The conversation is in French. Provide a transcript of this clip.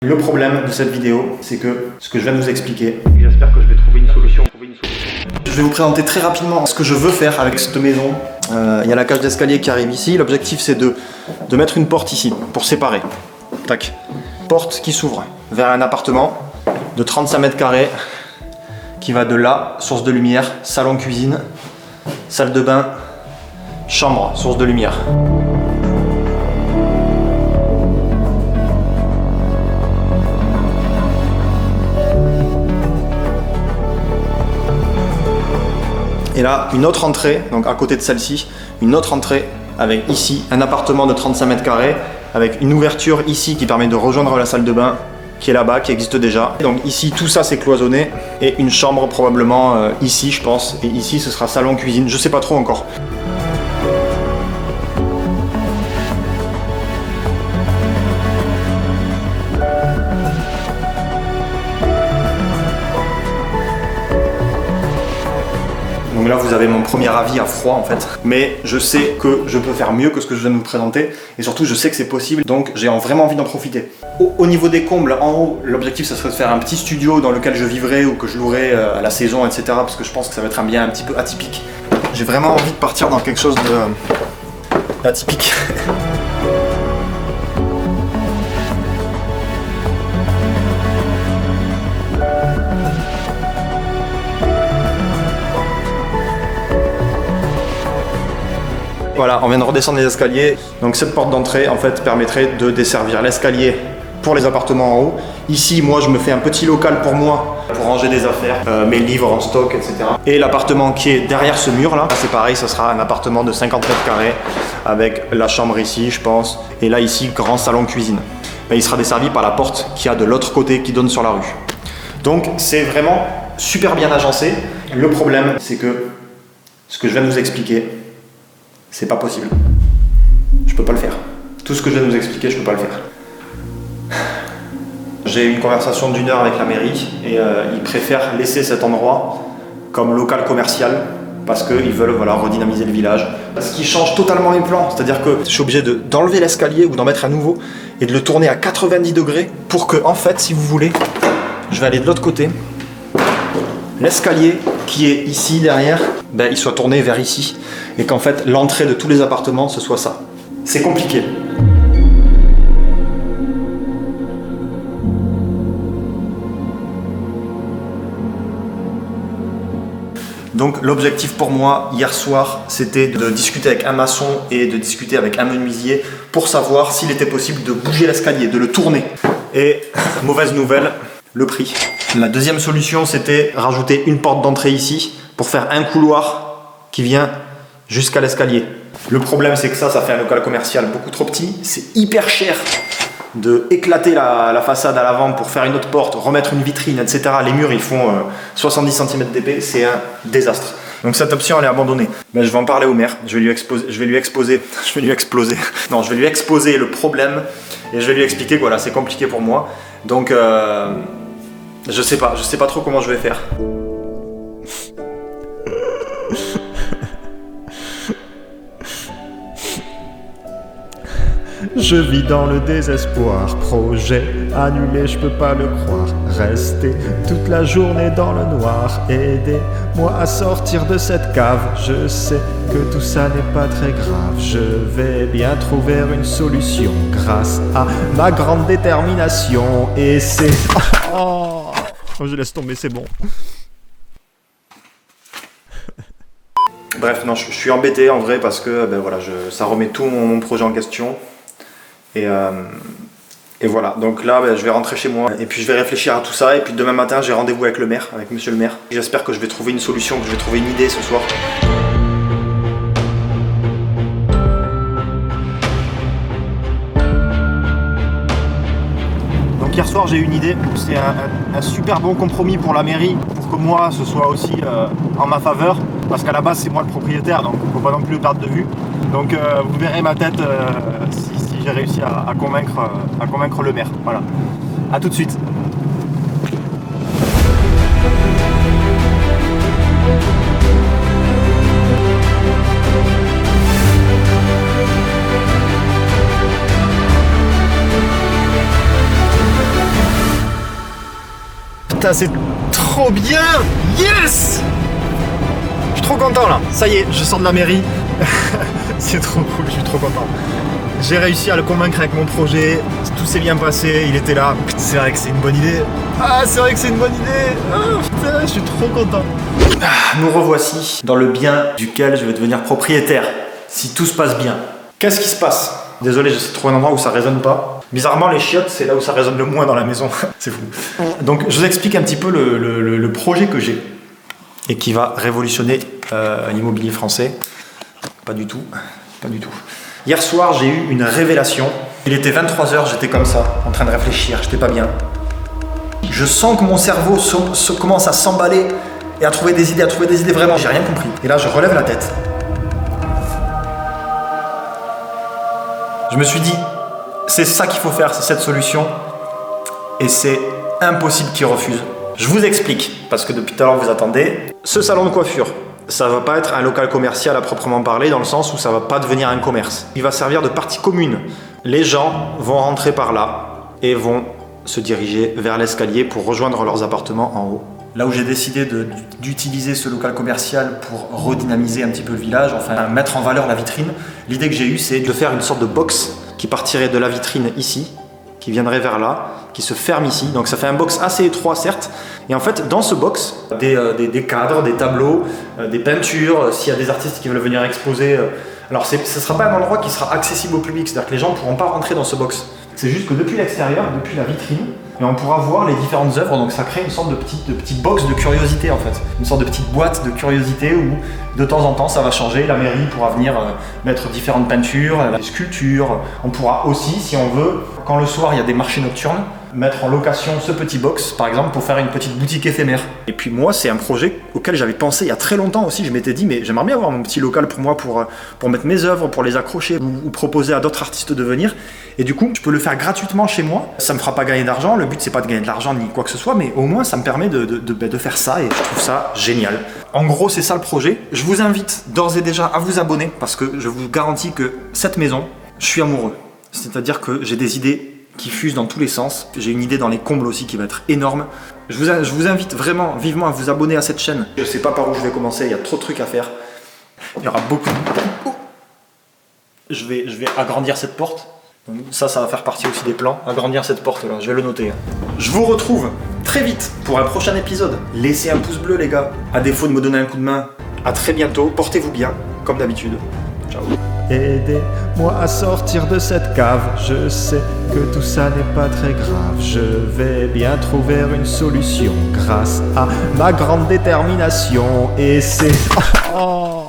Le problème de cette vidéo, c'est que ce que je viens de vous expliquer, j'espère que je vais trouver une solution. Je vais vous présenter très rapidement ce que je veux faire avec cette maison. Il y a la cage d'escalier qui arrive ici. L'objectif, c'est de mettre une porte ici pour séparer. Tac. Porte qui s'ouvre vers un appartement de 35 mètres carrés qui va de là, source de lumière, salon cuisine, salle de bain, chambre, source de lumière. Et là, une autre entrée, donc à côté de celle-ci, une autre entrée avec ici un appartement de 35 mètres carrés avec une ouverture ici qui permet de rejoindre la salle de bain qui est là-bas, qui existe déjà. Donc ici, tout ça c'est cloisonné et une chambre probablement ici, je pense. Et ici, ce sera salon cuisine, je sais pas trop encore. Donc là, vous avez mon premier avis à froid en fait. Mais je sais que je peux faire mieux que ce que je viens de vous présenter. Et surtout, je sais que c'est possible. Donc j'ai vraiment envie d'en profiter. Au niveau des combles, en haut, l'objectif, ça serait de faire un petit studio dans lequel je vivrai ou que je louerai à la saison, etc. Parce que je pense que ça va être un bien un petit peu atypique. J'ai vraiment envie de partir dans quelque chose d'atypique. Voilà, on vient de redescendre les escaliers. Donc cette porte d'entrée, en fait, permettrait de desservir l'escalier pour les appartements en haut. Ici, moi, je me fais un petit local pour moi, pour ranger des affaires, mes livres en stock, etc. Et l'appartement qui est derrière ce mur-là, c'est pareil, ça sera un appartement de 50 mètres carrés avec la chambre ici, je pense. Et là, ici, grand salon cuisine. Et il sera desservi par la porte qui a de l'autre côté, qui donne sur la rue. Donc, c'est vraiment super bien agencé. Le problème, c'est que ce que je viens de vous expliquer, c'est pas possible. Je peux pas le faire. Tout ce que je viens de vous expliquer, je peux pas le faire. J'ai eu une conversation d'1 heure avec la mairie et ils préfèrent laisser cet endroit comme local commercial parce qu'ils veulent redynamiser le village. Ce qui change totalement les plans, c'est-à-dire que je suis obligé d'enlever l'escalier ou d'en mettre un nouveau et de le tourner à 90 degrés pour que, en fait, si vous voulez, je vais aller de l'autre côté. L'escalier qui est ici derrière, il soit tourné vers ici et qu'en fait l'entrée de tous les appartements ce soit ça. C'est compliqué. Donc l'objectif pour moi hier soir, c'était de discuter avec un maçon et de discuter avec un menuisier pour savoir s'il était possible de bouger l'escalier, de le tourner. Et mauvaise nouvelle, le prix. La deuxième solution, c'était rajouter une porte d'entrée ici pour faire un couloir qui vient jusqu'à l'escalier. Le problème, c'est que ça fait un local commercial beaucoup trop petit. C'est hyper cher de éclater la façade à l'avant pour faire une autre porte, remettre une vitrine, etc. Les murs, ils font 70 cm d'épais. C'est un désastre. Donc cette option, elle est abandonnée. Je vais en parler au maire. Je vais lui exposer le problème et je vais lui expliquer que voilà, c'est compliqué pour moi. Donc je sais pas trop comment je vais faire. Je vis dans le désespoir, projet annulé, je peux pas le croire. Rester toute la journée dans le noir, aidez-moi à sortir de cette cave. Je sais que tout ça n'est pas très grave, je vais bien trouver une solution grâce à ma grande détermination. Et c'est... Oh, je laisse tomber, c'est bon. Bref, non, je suis embêté en vrai parce que ça remet tout mon projet en question. Et voilà, donc là je vais rentrer chez moi et puis je vais réfléchir à tout ça et puis demain matin j'ai rendez-vous avec le maire, avec monsieur le maire. J'espère que je vais trouver une solution, que je vais trouver une idée ce soir. Donc hier soir j'ai eu une idée, c'est un super bon compromis pour la mairie, pour que moi ce soit aussi en ma faveur, parce qu'à la base c'est moi le propriétaire, donc il ne faut pas non plus le perdre de vue. Donc vous verrez ma tête si j'ai réussi à convaincre le maire. Voilà. A tout de suite. Putain, c'est trop bien. Yes! Je suis trop content là. Ça y est, je sors de la mairie. C'est trop cool, je suis trop content. J'ai réussi à le convaincre avec mon projet. Tout s'est bien passé, il était là. C'est vrai que c'est une bonne idée. Ah, c'est vrai que c'est une bonne idée. Ah, putain, je suis trop content. Nous revoici dans le bien duquel je vais devenir propriétaire, si tout se passe bien. Qu'est-ce qui se passe? Désolé, j'essaie de trouver un endroit où ça résonne pas. Bizarrement, les chiottes, c'est là où ça résonne le moins dans la maison. C'est fou. Donc, je vous explique un petit peu le projet que j'ai et qui va révolutionner l'immobilier français. Pas du tout. Pas du tout. Hier soir, j'ai eu une révélation. Il était 23h, j'étais comme ça, en train de réfléchir, j'étais pas bien. Je sens que mon cerveau commence à s'emballer et à trouver des idées, vraiment, j'ai rien compris. Et là, je relève la tête. Je me suis dit, c'est ça qu'il faut faire, c'est cette solution. Et c'est impossible qu'ils refusent. Je vous explique, parce que depuis tout à l'heure vous attendez. Ce salon de coiffure, ça va pas être un local commercial à proprement parler, dans le sens où ça va pas devenir un commerce. Il va servir de partie commune. Les gens vont rentrer par là et vont se diriger vers l'escalier pour rejoindre leurs appartements en haut. Là où j'ai décidé d'utiliser ce local commercial pour redynamiser un petit peu le village, enfin mettre en valeur la vitrine, l'idée que j'ai eue, c'est de faire une sorte de box qui partirait de la vitrine ici, qui viendrait vers là, qui se ferme ici. Donc ça fait un box assez étroit certes. Et en fait, dans ce box, des cadres, des tableaux, des peintures, s'il y a des artistes qui veulent venir exposer. Alors ce ne sera pas un endroit qui sera accessible au public, c'est-à-dire que les gens ne pourront pas rentrer dans ce box. C'est juste que depuis l'extérieur, depuis la vitrine, et on pourra voir les différentes œuvres, donc ça crée une sorte de petit box de curiosité en fait. Une sorte de petite boîte de curiosité où de temps en temps ça va changer, la mairie pourra venir mettre différentes peintures, des sculptures. On pourra aussi, si on veut, quand le soir il y a des marchés nocturnes, mettre en location ce petit box par exemple pour faire une petite boutique éphémère. Et puis moi c'est un projet auquel j'avais pensé il y a très longtemps aussi, je m'étais dit mais j'aimerais bien avoir mon petit local pour moi pour mettre mes œuvres, pour les accrocher ou proposer à d'autres artistes de venir. Et du coup je peux le faire gratuitement chez moi, ça me fera pas gagner d'argent, le but c'est pas de gagner de l'argent ni quoi que ce soit, mais au moins ça me permet de faire ça et je trouve ça génial. En gros c'est ça le projet. Je vous invite d'ores et déjà à vous abonner parce que je vous garantis que cette maison, je suis amoureux. C'est-à-dire que j'ai des idées qui fusent dans tous les sens. J'ai une idée dans les combles aussi qui va être énorme. Je vous invite vraiment vivement à vous abonner à cette chaîne. Je sais pas par où je vais commencer, il y a trop de trucs à faire. Il y aura beaucoup de... Oh, je vais agrandir cette porte. Donc ça va faire partie aussi des plans. Agrandir cette porte là, je vais le noter. Je vous retrouve très vite pour un prochain épisode. Laissez un pouce bleu les gars. À défaut de me donner un coup de main, à très bientôt. Portez-vous bien, comme d'habitude. Ciao. Aidez-moi à sortir de cette cave. Je sais que tout ça n'est pas très grave. Je vais bien trouver une solution grâce à ma grande détermination. Et c'est... Oh